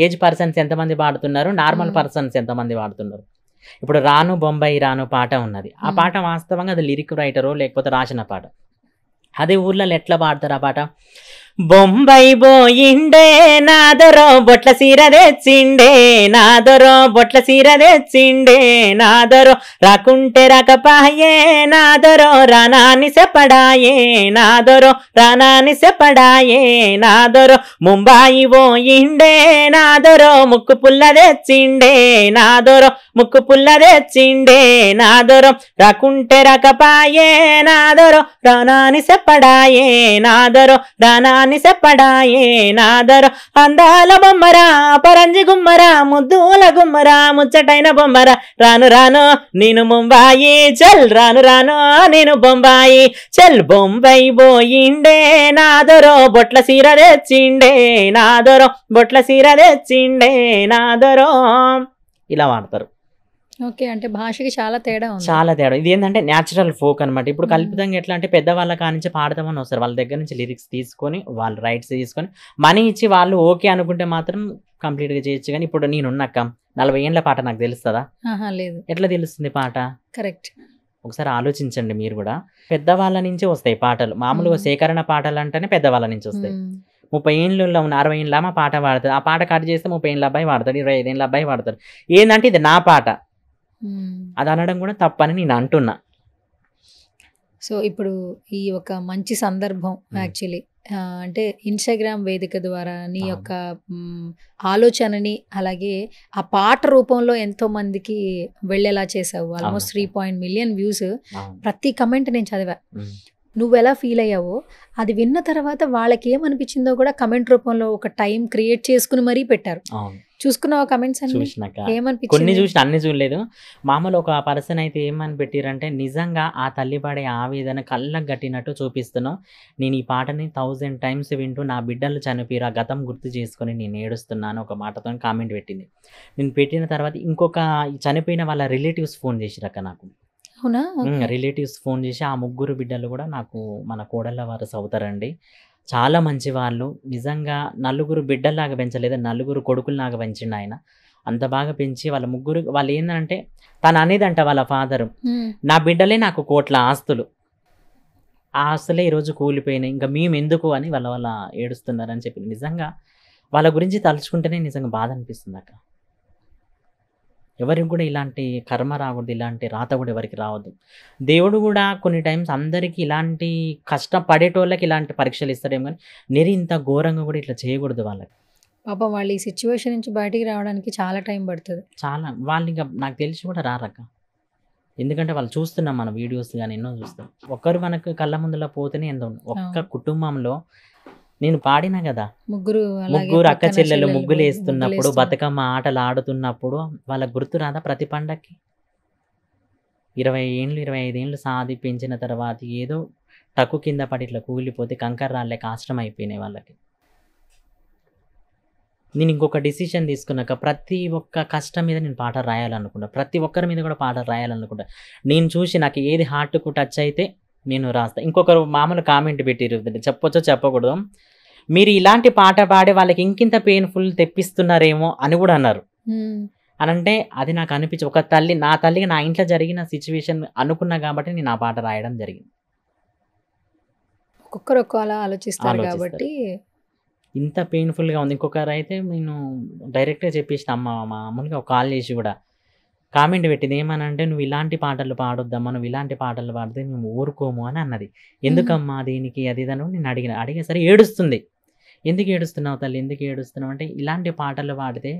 ఏజ్ పర్సన్స్ ఎంతమంది పాడుతున్నారు? నార్మల్ పర్సన్స్ ఎంతమంది పాడుతున్నారు? ఇప్పుడు 'రాను బొంబాయి రాను' పాట ఉన్నది. ఆ పాట వాస్తవంగా అది లిరిక్ రైటరో లేకపోతే రాసిన పాట. అదే ఊర్లలో ఎట్లా పాడతారు ఆ పాట? బొంబాయి బోయిండే నాదరో బొట్ల సీర తెచ్చిండే, నాదరో బొట్ల సీర తెచ్చిండే, నాదరో రాకుంటే రాకపాయే, నాదరో రానాని సెపడాయే, నాదరో రానాని సెపడాయే, నాదరో ముంబాయి పోయిండే, నాదరో ముక్కు పుల్ల తెచ్చిండే, నాదరో ముక్కు పుల్ల తెచ్చిండే, నాదరో రాకుంటే రాకపాయే, నాదరో రానాని సెపడాయే, నాదరో రానాని సెపడాయే, నాదరో అందాల బొమ్మరా పరంజి గుమ్మరా ముద్దుల గుమ్మరా ముచ్చటైన బొమ్మరా, రాను రాను నేను ముంబాయి చల్, రాను రాను నేను బొంబాయి చల్, బొంబాయి పోయిండే నాదరో బొట్ల సీర తెచ్చిండే, నాదరో బొట్ల సీర తెచ్చిండే, నాదరో. ఇలా వాడతారు. ఓకే. అంటే భాషకి చాలా తేడా ఉంది. చాలా తేడా. ఇది ఏంటంటే న్యాచురల్ ఫోక్ అనమాట. ఇప్పుడు కల్పితంగా ఎట్లా అంటే పెద్దవాళ్ళ కానించి పాడదామని వస్తారు. వాళ్ళ దగ్గర నుంచి లిరిక్స్ తీసుకొని వాళ్ళు రైట్స్ తీసుకొని మనీ ఇచ్చి వాళ్ళు ఓకే అనుకుంటే మాత్రం కంప్లీట్‌గా చేయొచ్చు. కానీ ఇప్పుడు నేనున్నాక 40 ఏండ్ల పాట నాకు తెలుస్తదా? లేదు. ఎట్లా తెలుస్తుంది పాట? కరెక్ట్. ఒకసారి ఆలోచించండి మీరు కూడా. పెద్దవాళ్ళ నుంచే వస్తాయి పాటలు. మామూలుగా సేకరణ పాటలు అంటేనే పెద్దవాళ్ళ నుంచి వస్తాయి. 30 ఏండ్లలో ఉన్న 60 ఏండ్ల ఆమె పాట పాడుతుంది. ఆ పాట కట్ చేస్తే 30 ఏండ్ల అబ్బాయి పాడతాడు, 25 ఏండ్ల అబ్బాయి పాడతాడు. ఏందంటే ఇది నా పాట, అది అనడం కూడా తప్పని నేను అంటున్నా. సో ఇప్పుడు ఈ ఒక మంచి సందర్భం యాక్చువల్లీ అంటే ఇన్‌స్టాగ్రామ్ వేదిక ద్వారా నీ యొక్క ఆలోచనని అలాగే ఆ పాట రూపంలో ఎంతో మందికి వెళ్ళేలా చేసావు. Almost 3 million views. ప్రతి కమెంట్ నేను చదివా. నువ్వెలా ఫీల్ అయ్యావో అది విన్న తర్వాత వాళ్ళకి ఏమనిపించిందో కూడా కమెంట్ రూపంలో ఒక టైం క్రియేట్ చేసుకుని మరీ పెట్టారు. చూసుకున్నావా కమెంట్స్ అన్ని? చూసినాక ఏమనిపించింది? కొన్ని చూసిన, అన్ని చూడలేదు. మామూలు ఒక పర్సన్ అయితే ఏమని పెట్టిరంటే నిజంగా ఆ తల్లి పడే ఆవేదన కళ్ళకు గట్టినట్టు చూపిస్తున్నావు. నేను ఈ పాటని 1000 టైమ్స్ వింటూ నా బిడ్డలు చనిపోయారు, ఆ గతం గుర్తు చేసుకొని నేను ఏడుస్తున్నాను ఒక మాటతో కామెంట్ పెట్టింది. నేను పెట్టిన తర్వాత ఇంకొక చనిపోయిన వాళ్ళ రిలేటివ్స్ ఫోన్ చేసిరక్క నాకు. అవునా? రిలేటివ్స్ ఫోన్ చేసి ఆ 3 బిడ్డలు కూడా నాకు మన కోడళ్ళ వారసు అవుతారండి. చాలా మంచి వాళ్ళు. నిజంగా 4 బిడ్డల్లాగా పెంచలేదు, 4 కొడుకుల్లాగా పెంచిండు ఆయన. అంత బాగా పెంచి వాళ్ళ 3 వాళ్ళు ఏంటంటే తను అనేదంట వాళ్ళ ఫాదరు, నా బిడ్డలే నాకు కోట్ల ఆస్తులు, ఆ ఆస్తులే ఈరోజు కూలిపోయినాయి, ఇంకా మేము ఎందుకు అని వాళ్ళ ఏడుస్తున్నారని చెప్పి. నిజంగా వాళ్ళ గురించి తలుచుకుంటేనే నిజంగా బాధ అనిపిస్తుంది అక్క. ఎవరికి కూడా ఇలాంటి కర్మ రాకూడదు, ఇలాంటి రాత కూడా ఎవరికి రావద్దు. దేవుడు కూడా కొన్ని టైమ్స్ అందరికీ ఇలాంటి కష్టపడేటోళ్ళకి ఇలాంటి పరీక్షలు ఇస్తాడేమో కానీ ఇంత ఘోరంగా కూడా ఇట్లా చేయకూడదు వాళ్ళకి. పాపం వాళ్ళు ఈ సిచ్యువేషన్ నుంచి బయటికి రావడానికి చాలా టైం పడుతుంది. చాలా వాళ్ళు ఇంకా నాకు తెలిసి కూడా రారక్క. ఎందుకంటే వాళ్ళు చూస్తున్నాం మన వీడియోస్ కానీ ఎన్నో చూస్తాం. ఒక్కరు మనకు కళ్ళ ముందులో పోతేనే ఎంత ఒక్క కుటుంబంలో నేను పాడినా కదా, ముగ్గురు ముగ్గురు అక్క చెల్లెలు ముగ్గులు వేస్తున్నప్పుడు బతుకమ్మ ఆటలు ఆడుతున్నప్పుడు వాళ్ళకి గుర్తు రాదా ప్రతి పండక్కి? 20 ఏళ్ళు 25 ఏళ్ళు సాది పెంచిన తర్వాత ఏదో టక్కు కింద పడి ఇట్లా కూలిపోతే కంకర రాళ్ళే కష్టం అయిపోయినాయి వాళ్ళకి. నేను ఇంకొక డిసిషన్ తీసుకున్నాక ప్రతి ఒక్క కష్టం మీద నేను పాట రాయాలనుకుంటా, ప్రతి ఒక్కరి మీద కూడా పాట రాయాలనుకుంటా. నేను చూసి నాకు ఏది హార్ట్కు టచ్ అయితే నేను రాస్తా. ఇంకొకరు మామూలు కామెంట్ పెట్టిరు, చెప్పొచ్చో చెప్పకూడదు, మీరు ఇలాంటి పాట పాడే వాళ్ళకి ఇంకింత పెయిన్ఫుల్ తెప్పిస్తున్నారేమో అని కూడా అన్నారు. అని అంటే అది నాకు అనిపించి ఒక తల్లి నా తల్లికి నా ఇంట్లో జరిగిన సిచ్యువేషన్ అనుకున్నా కాబట్టి నేను ఆ పాట రాయడం జరిగింది. ఒక్కొక్కరు ఒక్కలా ఆలోచిస్తారు కాబట్టి ఇంత పెయిన్ఫుల్గా ఉంది. ఇంకొకరు అయితే నేను డైరెక్ట్గా చెప్పేసిన అమ్మ మామూలుగా ఒక కాల్ చేసి కూడా కామెంట్ పెట్టింది, ఏమనంటే నువ్వు ఇలాంటి పాటలు పాడొద్దమ్మా, నువ్వు ఇలాంటి పాటలు పాడితే మేము ఊరుకోము అని అన్నది. ఎందుకమ్మా దీనికి అది ఇదని నేను అడిగేసరి ఏడుస్తుంది. ఎందుకు ఏడుస్తున్నావు తల్లి, ఎందుకు ఏడుస్తున్నావు అంటే ఇలాంటి పాటలు పాడితే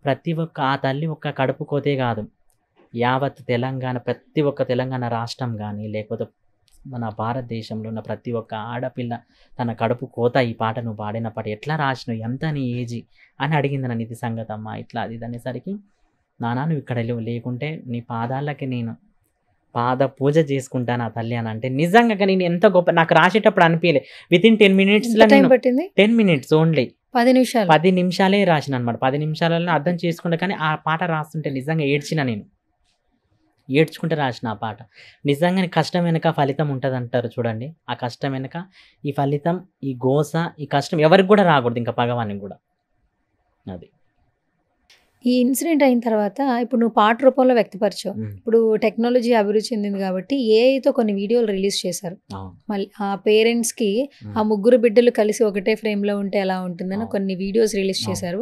ప్రతి ఒక్క ఆ తల్లి ఒక్క కడుపు కోతే కాదు, యావత్ తెలంగాణ ప్రతి ఒక్క తెలంగాణ రాష్ట్రం కానీ లేకపోతే మన భారతదేశంలో ఉన్న ప్రతి ఒక్క ఆడపిల్ల తన కడుపు కోత ఈ పాట నువ్వు పాడినప్పటి ఎట్లా రాసినావు, ఎంత నీ ఏజీ అని అడిగింది నన్ను. ఇది సంగతమ్మా ఇట్లా అది అనేసరికి, నానా నువ్వు ఇక్కడ లేకుంటే నీ పాదాలకి నేను పాద పూజ చేసుకుంటాను ఆ తల్లి అని అంటే నిజంగా నేను ఎంత గొప్ప నాకు రాసేటప్పుడు అనిపించలే. వితిన్ 10 మినిట్స్లో 10 మినిట్స్ ఓన్లీ 10 నిమిషాలే రాసిన అనమాట. 10 నిమిషాలలో అర్థం చేసుకుంటా. కానీ ఆ పాట రాస్తుంటే నిజంగా ఏడ్చిన, నేను ఏడ్చుకుంటే రాసిన ఆ పాట. నిజంగా కష్టం వెనక ఫలితం ఉంటుంది అంటారు చూడండి, ఆ కష్టం వెనక ఈ ఫలితం, ఈ గోస, ఈ కష్టం ఎవరికి కూడా రాకూడదు, ఇంకా భగవానికి కూడా. అది ఈ ఇన్సిడెంట్ అయిన తర్వాత ఇప్పుడు నువ్వు పాట రూపంలో వ్యక్తపరిచావు. ఇప్పుడు టెక్నాలజీ అభివృద్ధి చెందింది కాబట్టి ఏఐతో కొన్ని వీడియోలు రిలీజ్ చేశారు. మళ్ళీ ఆ పేరెంట్స్కి ఆ ముగ్గురు బిడ్డలు కలిసి ఒకటే ఫ్రేమ్లో ఉంటే ఎలా ఉంటుందని కొన్ని వీడియోస్ రిలీజ్ చేశారు.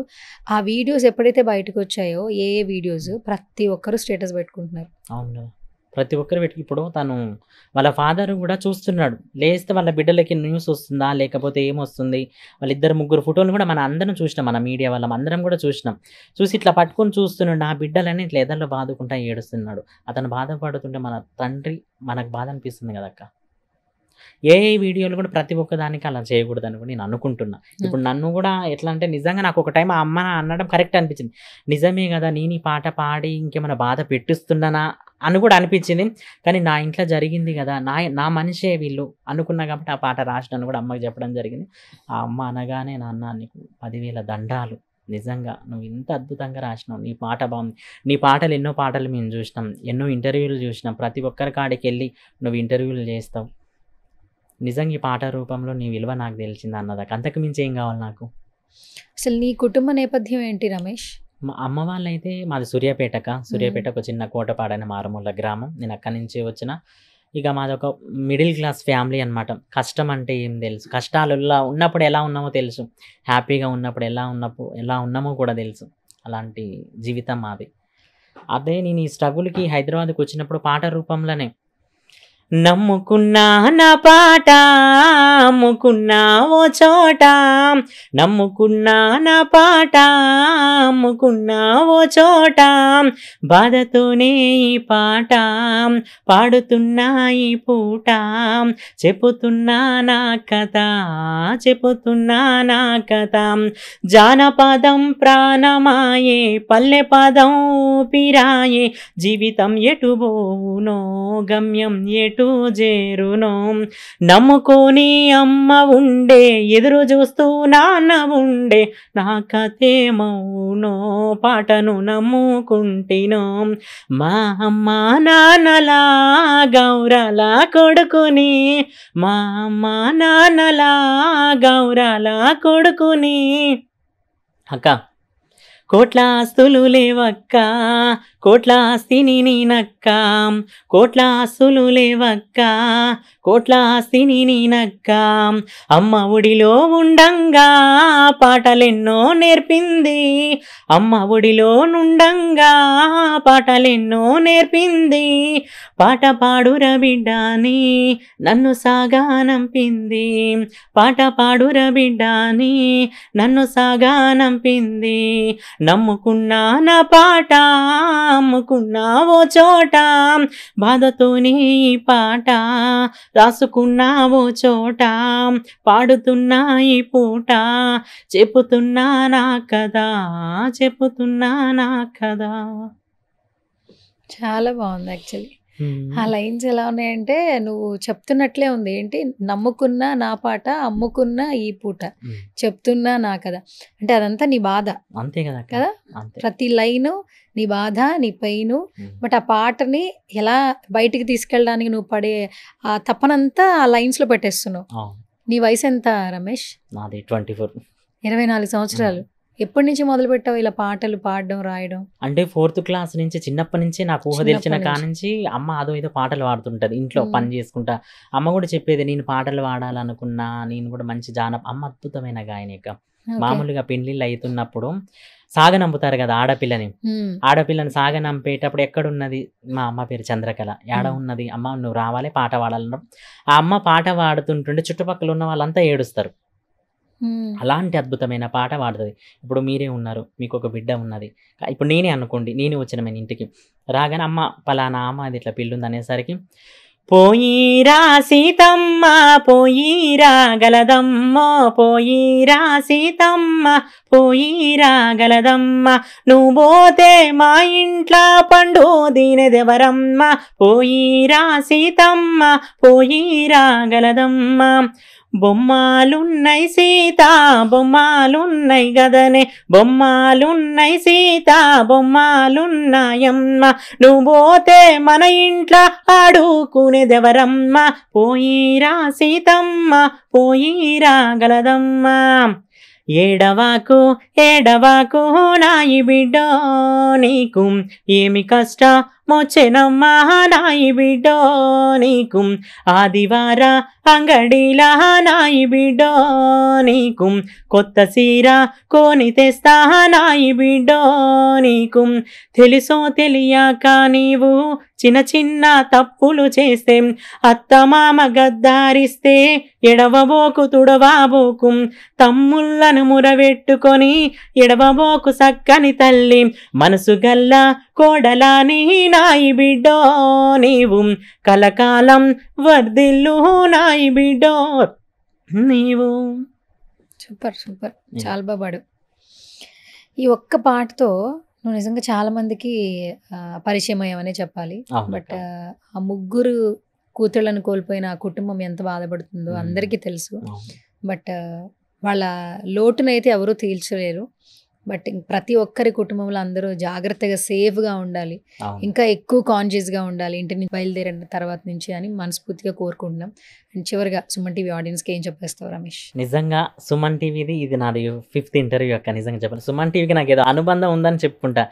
ఆ వీడియోస్ ఎప్పుడైతే బయటకు వచ్చాయో ఏ వీడియోస్ ప్రతి ఒక్కరు స్టేటస్ పెట్టుకుంటున్నారు. అవును, ప్రతి ఒక్కరు పెట్టి ఇప్పుడు తను వాళ్ళ ఫాదర్ కూడా చూస్తున్నాడు. లేస్తే వాళ్ళ బిడ్డలకి న్యూస్ వస్తుందా లేకపోతే ఏమొస్తుంది, వాళ్ళిద్దరు ముగ్గురు ఫోటోలు కూడా మన అందరం చూసినాం, మన మీడియా వాళ్ళం అందరం కూడా చూసినాం. చూసి ఇట్లా పట్టుకొని చూస్తున్నాడు, నా బిడ్డలని ఇట్లా ఎదల్లో బాదుకుంటా ఏడుస్తున్నాడు. అతను బాధపడుతుంటే మన తండ్రి మనకు బాధ అనిపిస్తుంది కదక్క. ఏ వీడియోలు కూడా ప్రతి ఒక్క దానికి అలా చేయకూడదని కూడా నేను అనుకుంటున్నా. ఇప్పుడు నన్ను కూడా ఎట్లా అంటే నిజంగా నాకు ఒక టైం అమ్మ అనడం కరెక్ట్ అనిపించింది. నిజమే కదా, నేను ఈ పాట పాడి ఇంకేమైనా బాధ పెట్టిస్తున్నానా అని కూడా అనిపించింది. కానీ నా ఇంట్లో జరిగింది కదా, నా మనిషే వీళ్ళు అనుకున్నా కాబట్టి ఆ పాట రాసినాను కూడా అమ్మకి చెప్పడం జరిగింది. ఆ అమ్మ అనగానే నాన్న నీకు 10,000 దండాలు, నిజంగా నువ్వు ఇంత అద్భుతంగా రాసినావు, నీ పాట బాగుంది. నీ పాటలు ఎన్నో పాటలు మేము చూసినాం, ఎన్నో ఇంటర్వ్యూలు చూసినాం, ప్రతి ఒక్కరి కాడికి వెళ్ళి నువ్వు ఇంటర్వ్యూలు చేస్తావు. నిజంగా ఈ పాట రూపంలో నీ విలువ నాకు తెలిసింది అన్నదాకా, అంతకు మించి ఏం కావాలి నాకు. అసలు నీ కుటుంబ నేపథ్యం ఏంటి రమేష్? మా అమ్మ వాళ్ళైతే మాది సూర్యాపేటకు ఒక చిన్న కోటపాడని మారుమూల గ్రామం. నేను అక్కడి నుంచి వచ్చిన. ఇక మాదొక మిడిల్ క్లాస్ ఫ్యామిలీ అనమాట. కష్టం అంటే ఏం తెలుసు, కష్టాలలో ఉన్నప్పుడు ఎలా ఉన్నామో తెలుసు, హ్యాపీగా ఉన్నప్పుడు ఎలా ఉన్నామో కూడా తెలుసు. అలాంటి జీవితం మాది. అదే నేను ఈ స్ట్రగుల్కి హైదరాబాద్కి వచ్చినప్పుడు పాట రూపంలోనే నమ్ముకున్నా నా పాట అమ్ముకున్నా ఓ చోట, నమ్ముకున్నా నా పాట అమ్ముకున్నా ఓ చోట, బాధతోనే ఈ పాట పాడుతున్నా ఈ పూట, చెప్పుతున్నా నా కథ చెప్పుతున్నా నా కథ, జానపదం ప్రాణమాయే పల్లె పదం ఊపిరాయే, జీవితం ఎటు పోవునో గమ్యం ఎటు చేరునో, నమ్ముకొని అమ్మ ఉండే ఎదురు చూస్తూ నాన్న ఉండే, నా కథేమౌనో పాటను నమ్ముకుంటినో, మా అమ్మ నాన్నలా గౌరల కొడుకుని, మా అమ్మ నాన్నలా గౌరల కొడుకుని. అక్క కోట్ల ఆస్తులు లేవక్క, కోట్ల ఆస్తిని నేనక్క, కోట్ల ఆస్తులు లేవక్క, కోట్ల ఆస్తిని నేనక్క. అమ్మ ఒడిలో ఉండంగా పాటలెన్నో నేర్పింది, అమ్మ ఒడిలో నుండంగా పాటలెన్నో నేర్పింది. పాట పాడురా బిడ్డాని నన్ను సాగానంపింది, పాట పాడురా బిడ్డాని నన్ను సాగానంపింది. నమ్ముకున్నా నా పాట అమ్ముకున్నా ఓ చోట, బాధతోనే ఈ పాట రాసుకున్నా ఓ చోట. పాడుతున్నా ఈ పూట చెప్పుతున్నా నా కదా, చెప్పుతున్నా నా కదా. చాలా బాగుంది యాక్చువల్లీ. ఆ లైన్స్ ఎలా ఉన్నాయంటే నువ్వు చెప్తున్నట్లే ఉంది. ఏంటి, నమ్ముకున్నా నా పాట అమ్ముకున్నా ఈ పూట చెప్తున్నా నా కదా. అంటే అదంతా నీ బాధ అంతే కదా కదా, అంతే. ప్రతి లైను నీ బాధ నీ పెయిన్. బట్ ఆ పాటని ఎలా బయటికి తీసుకెళ్ళడానికి నువ్వు పడే ఆ తపనంతా ఆ లైన్స్ లో పెట్టేస్తున్నావు. నీ వయసు ఎంత రమేష్? నాది 24. 24 సంవత్సరాలు. ఎప్పటి నుంచి మొదలు పెట్టావు ఇలా పాటలు పాడడం రాయడం? అంటే 4th క్లాస్ నుంచి, చిన్నప్పటి నుంచి నాకు ఊహ తెలిసిన కానుంచి అమ్మ అదో ఏదో పాటలు పాడుతుంటది ఇంట్లో పని చేసుకుంటా. అమ్మ కూడా చెప్పేది, నేను పాటలు పాడాలనుకున్నా, నేను కూడా మంచి అమ్మ అద్భుతమైన గాయనిక. మామూలుగా పెళ్లిళ్ళు అవుతున్నప్పుడు సాగనంపుతారు కదా ఆడపిల్లని, ఆడపిల్లని సాగనంపేటప్పుడు ఎక్కడున్నది, మా అమ్మ పేరు చంద్రకళ, ఏడ ఉన్నది అమ్మ నువ్వు రావాలి పాట పాడాలన్న. ఆ అమ్మ పాట పాడుతుంటుంటే చుట్టుపక్కల ఉన్న వాళ్ళంతా ఏడుస్తారు. అలాంటి అద్భుతమైన పాట పాడుతుంది. ఇప్పుడు మీరే ఉన్నారు, మీకు ఒక బిడ్డ ఉన్నది. ఇప్పుడు నేనే అనుకోండి, నేనే వచ్చిన మన ఇంటికి రాగానే అమ్మ పలానా అమ్మ అది ఇట్లా పిల్లుంది అనేసరికి, పోయిరా సీతమ్మ పోయిరా గలదమ్మ, పోయిరా సీతమ్మ పోయిరా గలదమ్మ, నువ్వు పోతే మా ఇంట్లో పండు దీనెదెవరమ్మ, పోయిరా సీతమ్మ పోయిరా గలదమ్మ. బొమ్మాలున్నై సీత బొమ్మాలున్నై గదనే, బొమ్మాలున్నై సీత బొమ్మాలున్నాయమ్మ, నువ్వు పోతే మన ఇంట్లో ఆడుకునేదెవరమ్మ, పోయిరా సీతమ్మ పోయిరా గలదమ్మ. ఏడవాకు ఏడవాకు నాయి బిడ్డో, నీకు ఏమి కష్టమొచ్చెనమ్మా నాయి బిడ్డో, నీకు ఆదివార అంగడిలా నాయి బిడ్డో, నీకు కొత్త సీర కొని తెస్తా నాయి బిడ్డో, నీకు తెలుసో తెలియక నీవు చిన్న చిన్న తప్పులు చేస్తే, అత్తమామ గద్దారిస్తే ఎడవబోకు తుడవబోకు, తమ్ముళ్ళను మురబెట్టుకొని ఎడవబోకు సక్కని తల్లి, మనసు గల్ల కోడలాని నాయి బిడ్డో, నీవు కలకాలం వర్ధిల్లు నాయి బిడ్డో నీవు. సూపర్ సూపర్, చాలా బాగా పాడు. ఈ ఒక్క పాటతో నువ్వు నిజంగా చాలా మందికి పరిచయం అయ్యావనే చెప్పాలి. బట్ ఆ ముగ్గురు కూతుళ్ళను కోల్పోయిన ఆ కుటుంబం ఎంత బాధపడుతుందో అందరికీ తెలుసు. బట్ వాళ్ళ లోటునైతే ఎవరూ తీర్చలేరు. బట్ ప్రతి ఒక్కరి కుటుంబంలో అందరూ జాగ్రత్తగా సేఫ్గా ఉండాలి, ఇంకా ఎక్కువ కాన్షియస్గా ఉండాలి ఇంటి నుంచి బయలుదేరిన తర్వాత నుంచి అని మనస్ఫూర్తిగా కోరుకుంటున్నాం. అండ్ చివరిగా సుమన్ టీవీ ఆడియన్స్కి ఏం చెప్పేస్తావు రమేష్? నిజంగా సుమన్ టీవీది ఇది నాది 5th ఇంటర్వ్యూ అక్క. నిజంగా చెప్పాలి, సుమన్ టీవీకి నాకు ఏదో అనుబంధం ఉందని చెప్పుకుంటా.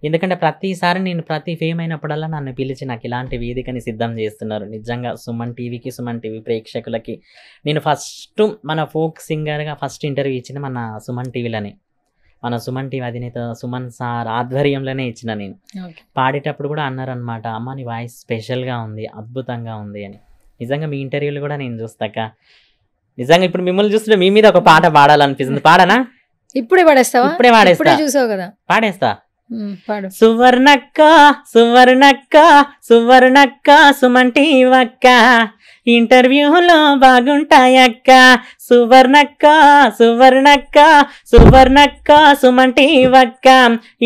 ఎందుకంటే ప్రతిసారి నేను ప్రతి ఫేమ్ అయినప్పుడల్లా నన్ను పిలిచి నాకు ఇలాంటి వేదికని సిద్ధం చేస్తున్నారు. నిజంగా సుమన్ టీవీకి, సుమన్ టీవీ ప్రేక్షకులకి నేను ఫస్ట్ మన ఫోక్ సింగర్గా ఫస్ట్ ఇంటర్వ్యూ ఇచ్చింది మన సుమన్ టీవీలోనే. మన సుమన్ టీవీ అధినేత సుమన్ సార్ ఆధ్వర్యంలోనే ఇచ్చిన నేను. పాడేటప్పుడు కూడా అన్నారనమాట, అమ్మ నీ వాయిస్ స్పెషల్గా ఉంది, అద్భుతంగా ఉంది అని. నిజంగా మీ ఇంటర్వ్యూలు కూడా నేను చూస్తాక నిజంగా ఇప్పుడు మిమ్మల్ని చూస్తుంటే మీ మీద ఒక పాట పాడాలనిపిస్తుంది. పాడనా? ఇప్పుడే పాడేస్తావా? ఇప్పుడే పాడేస్తా. చూసావు కదా, పాడేస్తా. పాడు. సువర్ణక్క సువర్ణక్క సువర్ణక్క సుమన్ టీవక్క, ఇంటర్వ్యూలో బాగుంటాయక్క, సువర్ణక్క సువర్ణక్క సువర్ణక్క సుమన్ టీవక్క,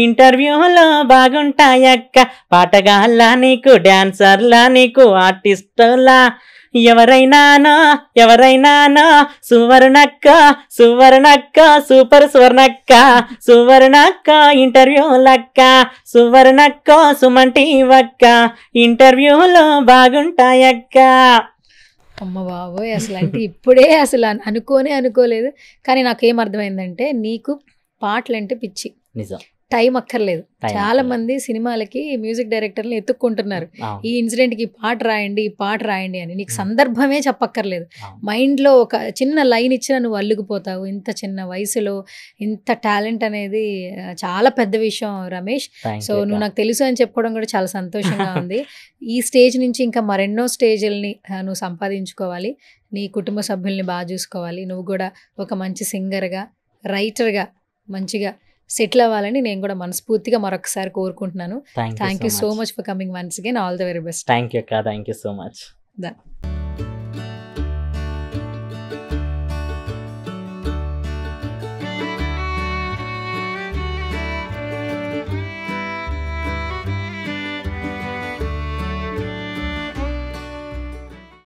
ఇంటర్వ్యూలో బాగుంటాయక్క, పాటగాళ్ళ నీకు డాన్సర్లా నీకు ఆర్టిస్టులా ఎవరైనానో సువర్ణక్క సువర్ణక్క సూపర్ సువర్ణక్క సువర్ణక్క ఇంటర్వ్యూ లక్క, సువర్ణక్క సుమన్ టీవక్క, ఇంటర్వ్యూలో బాగుంటాయక్క. అమ్మ బాబోయ్, అసలు అంటే ఇప్పుడే అసలు అనుకోలేదు. కానీ నాకేం అర్థమైందంటే నీకు పాటలు అంటే పిచ్చి. నిజం. టైం అక్కర్లేదు. Time చాలా అక్కర్లేదు. మంది సినిమాలకి మ్యూజిక్ డైరెక్టర్లు ఎత్తుక్కుంటున్నారు. అవును. ఈ ఇన్సిడెంట్ కి పాట రాయండి, ఈ పాట రాయండి అని. నీకు Hmm. సందర్భమే చెప్పక్కర్లేదు. అవును. మైండ్ లో ఒక చిన్న లైన్ ఇచ్చినా నువ్వు అల్లుకుపోతావు. ఇంత చిన్న వయసులో ఇంత టాలెంట్ అనేది చాలా పెద్ద విషయం రమేష్. Thank సో you నువ్వు అక్క. నాకు తెలుసు అని చెప్పుకోవడం కూడా చాలా సంతోషంగా ఉంది. ఈ స్టేజ్ నుంచి ఇంకా మరెన్నో స్టేజ్‌లని నువ్వు సంపాదించుకోవాలి. నీ కుటుంబ సభ్యుల్ని బాగా చూసుకోవాలి. నువ్వు కూడా ఒక మంచి సింగర్‌గా, రైటర్‌గా మంచిగా సెటిల్ అవ్వాలని నేను కూడా మనస్ఫూర్తిగా మరొకసారి కోరుకుంటున్నాను. Thank you thank so you so much. Much for coming once again. All the very best. Thank you అక్క. Thank you so much. Done.